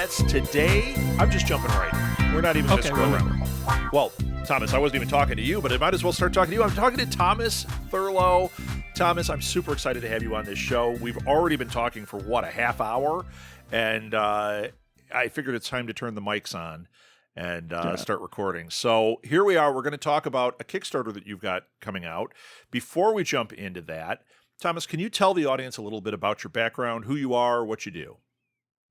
Let's today. I'm just jumping right in. We're not even going to screw around. Well, Thomas, I wasn't even talking to you, but I might as well start talking to you. I'm talking to Thomas Thurlow. Thomas, I'm super excited to have you on this show. We've already been talking for, a half hour? And I figured it's time to turn the mics on and start recording. So here we are. We're going to talk about a Kickstarter that you've got coming out. Before we jump into that, Thomas, can you tell the audience a little bit about your background, who you are, what you do?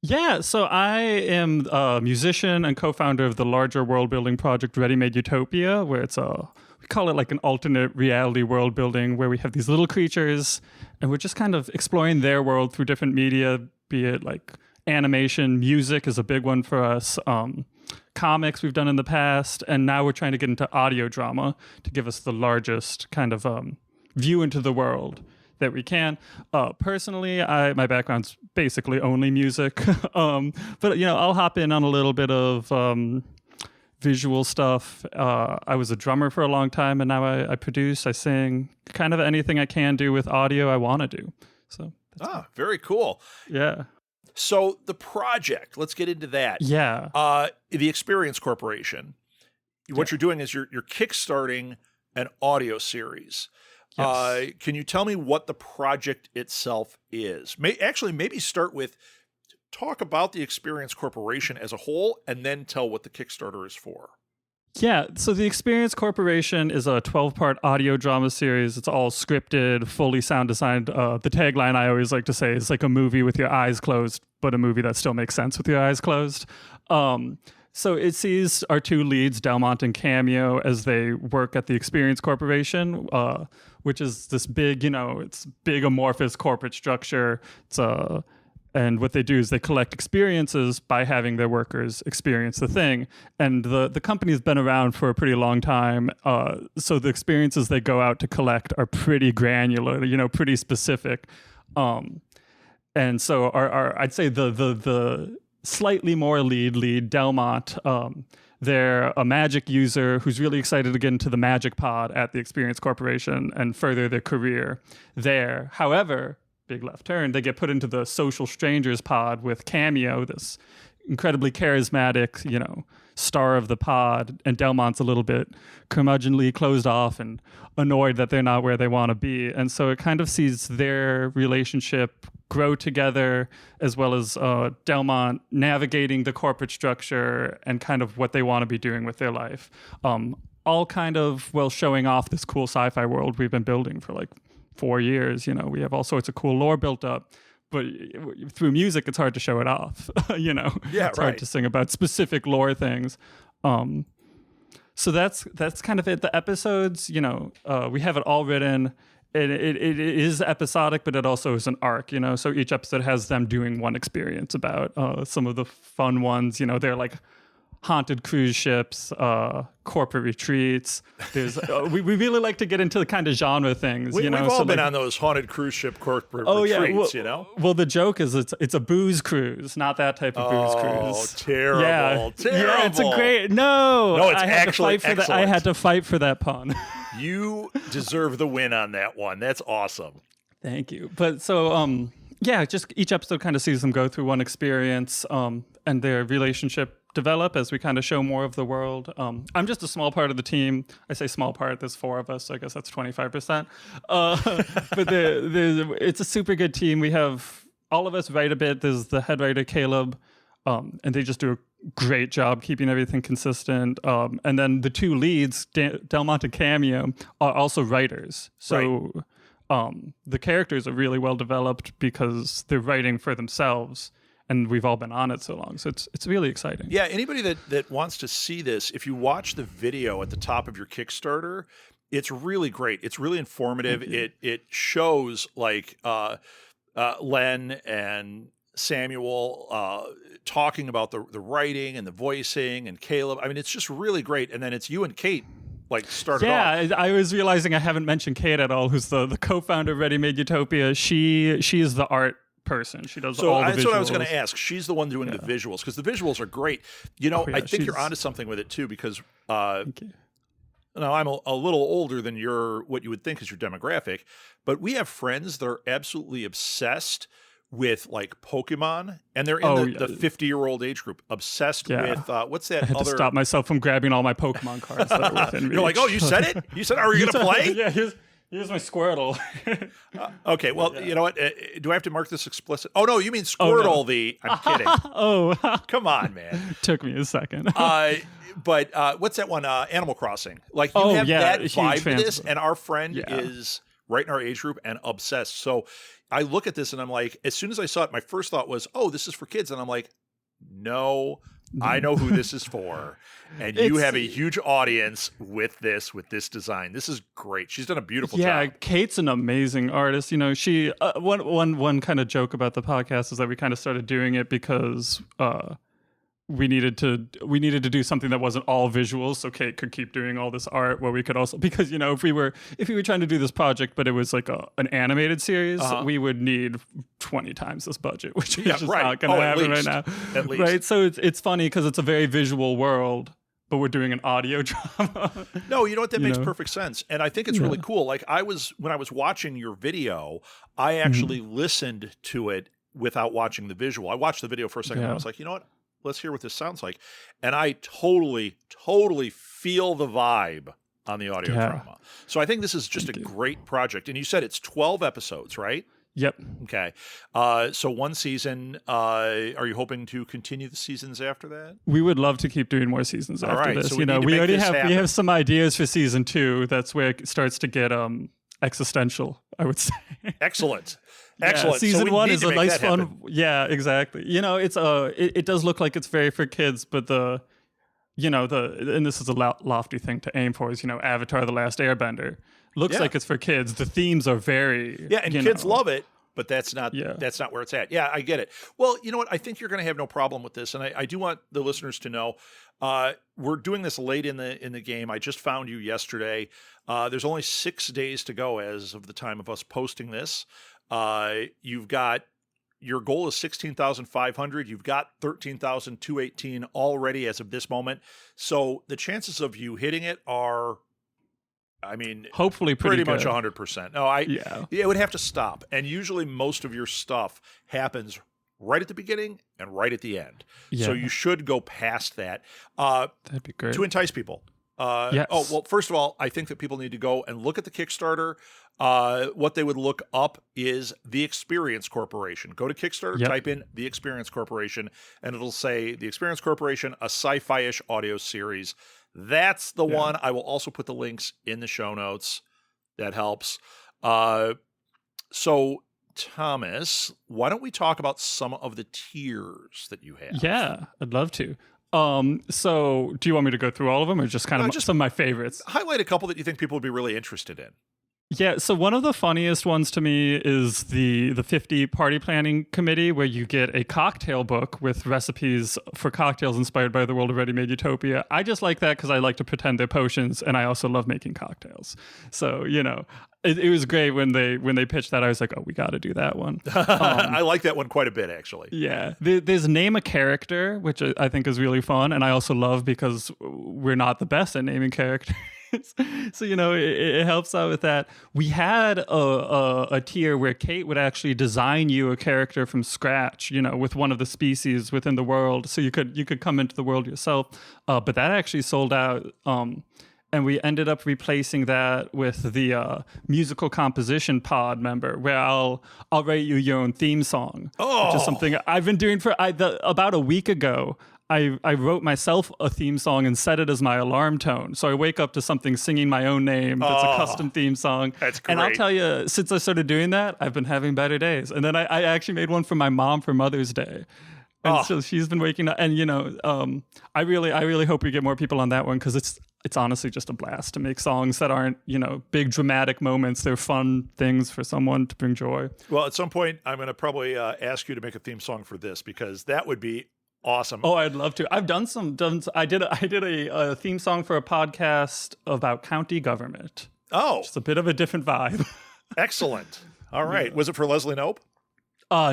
Yeah, so I am a musician and co-founder of the larger world-building project Ready-Made Utopia, where we call it like an alternate reality world building where we have these little creatures and we're just kind of exploring their world through different media, be it like animation, music is a big one for us, comics we've done in the past, and now we're trying to get into audio drama to give us the largest kind of view into the world that we can. Personally, my background's basically only music, but I'll hop in on a little bit of visual stuff. I was a drummer for a long time, and now I produce, I sing, kind of anything I can do with audio I want to do. So very cool. Yeah. So the project, let's get into that. Yeah. The Experience Corporation. What you're doing is you're kickstarting an audio series. Yes. Can you tell me what the project itself is? Maybe start with talk about the Experience Corporation as a whole, and then tell what the Kickstarter is for. Yeah, so the Experience Corporation is a 12-part audio drama series. It's all scripted, fully sound designed. The tagline I always like to say is like a movie with your eyes closed, but a movie that still makes sense with your eyes closed. So it sees our two leads, Delmont and Cameo, as they work at the Experience Corporation, which is this big, it's big amorphous corporate structure. And what they do is they collect experiences by having their workers experience the thing. And the company's been around for a pretty long time. So the experiences they go out to collect are pretty granular, pretty specific. And so I'd say the slightly more lead Delmont, they're a magic user who's really excited to get into the magic pod at the Experience Corporation and further their career there. However, big left turn, they get put into the social strangers pod with Cameo, this incredibly charismatic, star of the pod, and Delmont's a little bit curmudgeonly closed off and annoyed that they're not where they want to be. And so it kind of sees their relationship grow together, as well as Delmont navigating the corporate structure and kind of what they want to be doing with their life. All kind of, showing off this cool sci-fi world we've been building for like 4 years. We have all sorts of cool lore built up, but through music, it's hard to show it off. Yeah, it's hard to sing about specific lore things. So that's kind of it. The episodes, we have it all written. It is episodic, but it also is an arc, So each episode has them doing one experience about some of the fun ones. They're like haunted cruise ships, corporate retreats. There's we really like to get into the kind of genre things. We've all been on those haunted cruise ship corporate retreats. Well, the joke is it's a booze cruise, not that type of booze cruise. Oh, terrible! Terrible! Yeah, it's a great no. It's actually excellent. I had to fight for that pun. You deserve the win on that one. That's awesome. Thank you. But so just each episode kind of sees them go through one experience, and their relationship develop as we kind of show more of the world. I'm just a small part of the team. I say small part, there's 4 of us, so I guess that's 25%. But it's a super good team. We have all of us write a bit. There's the head writer, Caleb, and they just do a great job keeping everything consistent. And then the 2 leads, Delmont and Cameo, are also writers. So the characters are really well developed because they're writing for themselves. And we've all been on it so long. So it's really exciting. Yeah, anybody that wants to see this, if you watch the video at the top of your Kickstarter, it's really great. It's really informative. It shows like Len and Samuel talking about the writing and the voicing, and Caleb. I mean, it's just really great. And then it's you and Kate started off. Yeah, I was realizing I haven't mentioned Kate at all, who's the co-founder of Ready-Made Utopia. She is the art person. She does all the visuals. That's what I was going to ask. She's the one doing the visuals, because the visuals are great. I think you're onto something with it too, because now I'm a little older than what you would think is your demographic, but we have friends that are absolutely obsessed with like Pokemon, and they're in the 50-year-old age group, obsessed with what's that? I had to stop myself from grabbing all my Pokemon cards that are within reach. You're like, oh, you said it? You said, are you going to play? Yeah, here's my Squirtle. Okay, well, you know what? Do I have to mark this explicit? Oh, no, you mean Squirtle, I'm kidding. Come on, man. Took me a second. But what's that one? Animal Crossing. Like, you have that vibe to this, and our friend is right in our age group and obsessed. So I look at this and I'm like, as soon as I saw it, my first thought was, oh, this is for kids. And I'm like, no, I know who this is for. And you have a huge audience with this design. This is great. She's done a beautiful job. Yeah, Kate's an amazing artist. You know, she one kind of joke about the podcast is that we kind of started doing it because we needed to do something that wasn't all visuals, so Kate could keep doing all this art where we could also, because you know, if we were trying to do this project but it was like an animated series, we would need 20 times this budget, which is just not going to happen right now. At least. Right? So it's funny because it's a very visual world, but we're doing an audio drama. No, you know what? That makes perfect sense. And I think it's really cool. Like when I was watching your video, I actually listened to it without watching the visual. I watched the video for a second and I was like, you know what? Let's hear what this sounds like. And I totally feel the vibe on the audio drama. So I think this is just a great project. And you said it's 12 episodes, right? Yep. Okay. So one season, are you hoping to continue the seasons after that? We would love to keep doing more seasons after this. So we already have some ideas for season 2. That's where it starts to get existential, I would say. Excellent. Season 1 is a nice fun. Yeah, exactly. You know, it's it does look like it's very for kids, but and this is a lofty thing to aim for, is, you know, Avatar: The Last Airbender looks like it's for kids. The themes are very and kids love it, but that's not where it's at. Yeah, I get it. Well, you know what? I think you're going to have no problem with this, and I do want the listeners to know we're doing this late in the game. I just found you yesterday. There's only 6 days to go as of the time of us posting this. You've got, your goal is 16,500. You've got 13,218 already as of this moment. So the chances of you hitting it are, I mean, hopefully pretty much 100%. No, it would have to stop. And usually most of your stuff happens right at the beginning and right at the end. Yeah. So you should go past that. That'd be great. To entice people. Yes. Oh, well, first of all, I think that people need to go and look at the Kickstarter. What they would look up is The Experience Corporation. Go to Kickstarter, type in The Experience Corporation, and it'll say The Experience Corporation, a sci-fi-ish audio series. That's the one. I will also put the links in the show notes. That helps. So, Thomas, why don't we talk about some of the tiers that you have? Yeah, I'd love to. So do you want me to go through all of them, or just kind of some of my favorites? Highlight a couple that you think people would be really interested in. Yeah, so one of the funniest ones to me is the 50 Party Planning Committee, where you get a cocktail book with recipes for cocktails inspired by the world of ready-made utopia. I just like that because I like to pretend they're potions, and I also love making cocktails. So, you know, it was great when they pitched that. I was like, oh, we got to do that one. I like that one quite a bit, actually. Yeah. There's Name a Character, which I think is really fun, and I also love because we're not the best at naming characters. So, you know, it helps out with that. We had a tier where Kate would actually design you a character from scratch, you know, with one of the species within the world. So you could come into the world yourself. But that actually sold out. And we ended up replacing that with the musical composition pod member, where I'll write you your own theme song, which is something I've been doing for about a week ago. I wrote myself a theme song and set it as my alarm tone. So I wake up to something singing my own name. That's a custom theme song. That's great. And I'll tell you, since I started doing that, I've been having better days. And then I actually made one for my mom for Mother's Day. And so she's been waking up. And, you know, I really hope we get more people on that one, because it's honestly just a blast to make songs that aren't, you know, big dramatic moments. They're fun things for someone to bring joy. Well, at some point, I'm going to probably ask you to make a theme song for this, because that would be awesome. Oh, I'd love to. I've done I did a theme song for a podcast about county government. Oh, it's a bit of a different vibe. Excellent. All right. Yeah. Was it for Leslie Knope?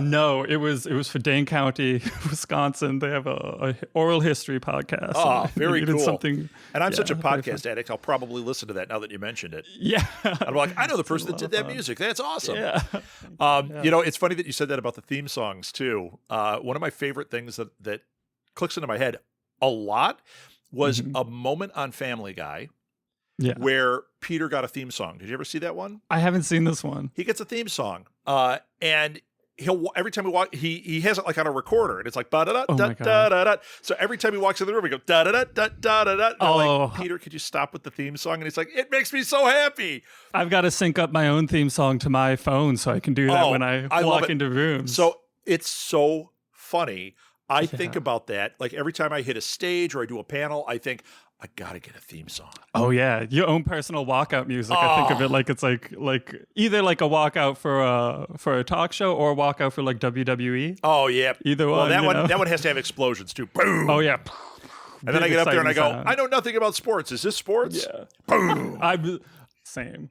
No, it was for Dane County, Wisconsin. They have a oral history podcast. Oh, very cool. Something, and I'm such a podcast addict. I'll probably listen to that now that you mentioned it. Yeah. I'm like, I know the person that did that music. That's awesome. Yeah. You know, it's funny that you said that about the theme songs too. One of my favorite things that clicks into my head a lot was a moment on Family Guy where Peter got a theme song. Did you ever see that one? I haven't seen this one. He gets a theme song, and every time he walk, he has it like on a recorder, and it's like da da da da da da. So every time he walks in the room, he goes da da da da da da da. Oh, like, Peter, could you stop with the theme song? And he's like, it makes me so happy. I've got to sync up my own theme song to my phone so I can do that when I walk into rooms. So it's so funny. I think about that like every time I hit a stage or I do a panel. I think I gotta get a theme song. Oh yeah, your own personal walkout music. I think of it like it's like either like a walkout for a talk show or a walkout for like WWE. Oh yeah, either one. Well, that one has to have explosions too. Boom. Oh yeah. And then I get up there and I go, I know nothing about sports. Is this sports? Yeah. Boom. Same.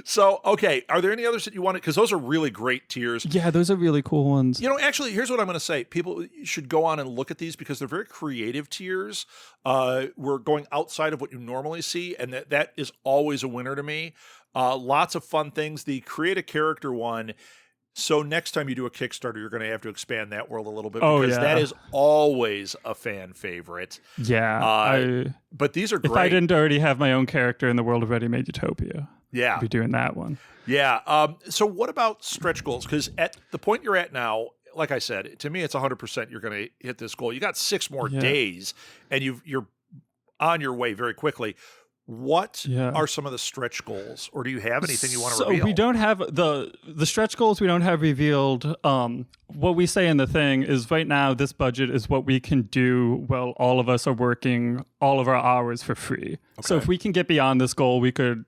So, okay, are there any others that you wanted? Because those are really great tiers. Yeah, those are really cool ones. You know, actually, here's what I'm going to say. People should go on and look at these because they're very creative tiers. We're going outside of what you normally see, and that is always a winner to me. Lots of fun things. The create a character one. So next time you do a Kickstarter, you're going to have to expand that world a little bit because that is always a fan favorite. Yeah. But these are great. If I didn't already have my own character in the world of Ready-Made Utopia, I'd be doing that one. Yeah. So what about stretch goals? Because at the point you're at now, like I said, to me, it's 100% you're going to hit this goal. You got 6 more days, and you're on your way very quickly. What are some of the stretch goals, or do you have anything you want to reveal? So we don't have the stretch goals. We don't have revealed. What we say in the thing is right now this budget is what we can do while all of us are working all of our hours for free. Okay. So if we can get beyond this goal, we could,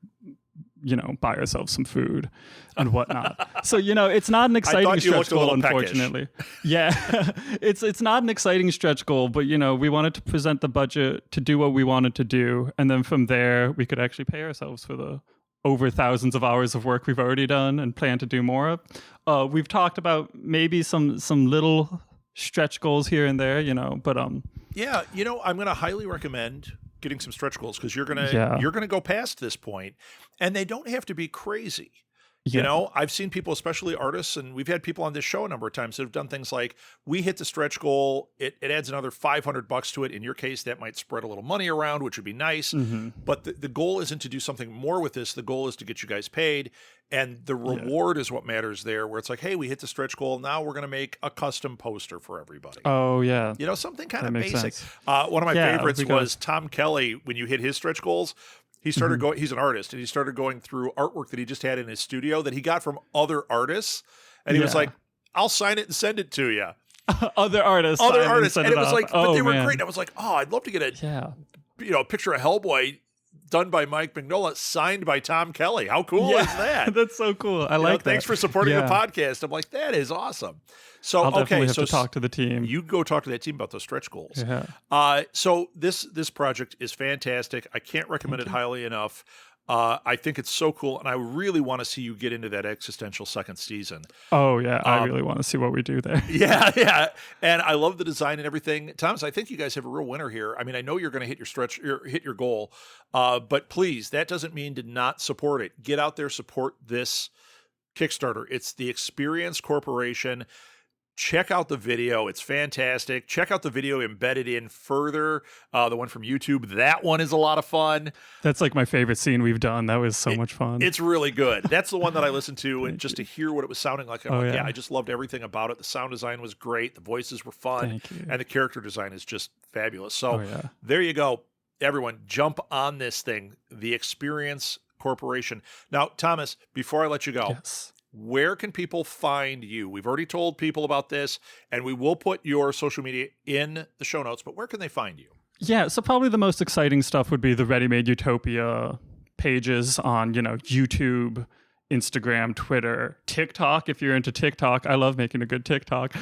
buy ourselves some food and whatnot. So, it's not an exciting stretch goal, unfortunately. Yeah, it's not an exciting stretch goal, but, we wanted to present the budget to do what we wanted to do. And then from there, we could actually pay ourselves for the over thousands of hours of work we've already done and plan to do more of. We've talked about maybe some little stretch goals here and there, but yeah, I'm going to highly recommend getting some stretch goals because you're gonna go past this point, and they don't have to be crazy. I've seen people, especially artists, and we've had people on this show a number of times that have done things like, we hit the stretch goal, it adds another $500 to it. In your case, that might spread a little money around, which would be nice. But the goal isn't to do something more with this. The goal is to get you guys paid, and the reward is what matters there, where it's like, hey, we hit the stretch goal, now we're going to make a custom poster for everybody. Oh yeah, something kind of basic. One of my favorites was Tom Kelly. When you hit his stretch goals, he started going, he's an artist, and he started going through artwork that he just had in his studio that he got from other artists. And he was like, I'll sign it and send it to you. Other artists. And it was like, but they were great. And I was like, I'd love to get a picture of Hellboy done by Mike Mignola, signed by Tom Kelly. How cool is that? That's so cool. I like that. Thanks for supporting the podcast. I'm like, that is awesome. So I'll definitely have to talk to the team. You go talk to that team about those stretch goals. Yeah. So this project is fantastic. I can't recommend it highly enough. I think it's so cool, and I really want to see you get into that existential second season. Oh yeah, I really want to see what we do there. Yeah, and I love the design and everything. Thomas, I think you guys have a real winner here. I mean, I know you're going to hit your goal, but please, that doesn't mean to not support it. Get out there, support this Kickstarter. It's the Experience Corporation. Check out the video. It's fantastic. Check out the video embedded in further. The one from YouTube. That one is a lot of fun. That's like my favorite scene we've done. That was so much fun. It's really good. That's the one that I listened to, and just to hear what it was sounding like. I just loved everything about it. The sound design was great. The voices were fun. And the character design is just fabulous. So there you go. Everyone, jump on this thing. The Experience Corporation. Now, Thomas, before I let you go, where can people find you? We've already told people about this, and we will put your social media in the show notes, but where can they find you? Yeah, so probably the most exciting stuff would be the Ready-Made Utopia pages on, YouTube, Instagram, Twitter, TikTok. If you're into TikTok, I love making a good TikTok.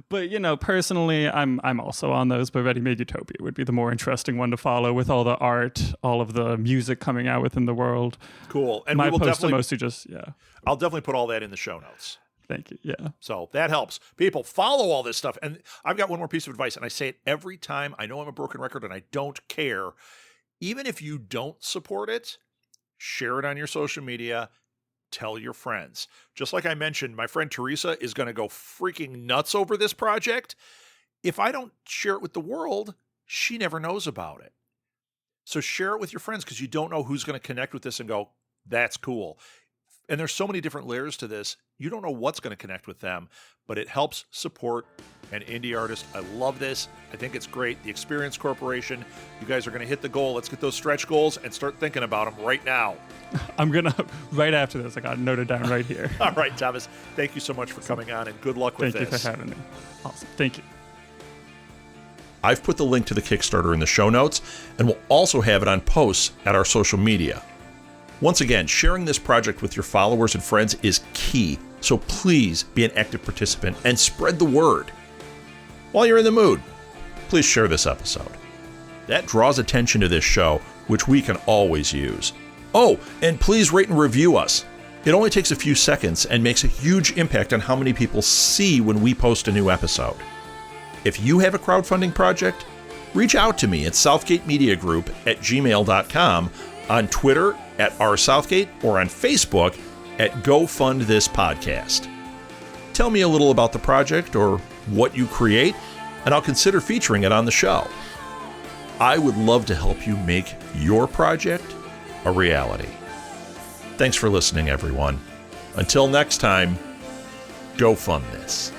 But personally, I'm also on those. But Ready-Made Utopia would be the more interesting one to follow, with all the art, all of the music coming out within the world. Cool. And my we will posts definitely are mostly just I'll definitely put all that in the show notes. Thank you. Yeah. So that helps. People follow all this stuff. And I've got one more piece of advice, and I say it every time. I know I'm a broken record and I don't care. Even if you don't support it, share it on your social media. Tell your friends. Just like I mentioned, my friend Teresa is going to go freaking nuts over this project. If I don't share it with the world, she never knows about it. So share it with your friends, because you don't know who's going to connect with this and go, that's cool. And there's so many different layers to this. You don't know what's going to connect with them, but it helps support an indie artist. I love this. I think it's great. The Experience Corporation, you guys are going to hit the goal. Let's get those stretch goals and start thinking about them right now. I'm going to, right after this, I got to note it down right here. All right, Thomas, thank you so much for coming on, and good luck with this. Thank you for having me. Awesome. Thank you. I've put the link to the Kickstarter in the show notes, and we'll also have it on posts at our social media. Once again, sharing this project with your followers and friends is key, so please be an active participant and spread the word. While you're in the mood, please share this episode. That draws attention to this show, which we can always use. Oh, and please rate and review us. It only takes a few seconds and makes a huge impact on how many people see when we post a new episode. If you have a crowdfunding project, reach out to me at southgatemediagroup@gmail.com, on Twitter @rsouthgate, or on Facebook at Go Fund This Podcast. Tell me a little about the project or what you create, and I'll consider featuring it on the show. I would love to help you make your project a reality. Thanks for listening, everyone. Until next time, go fund this.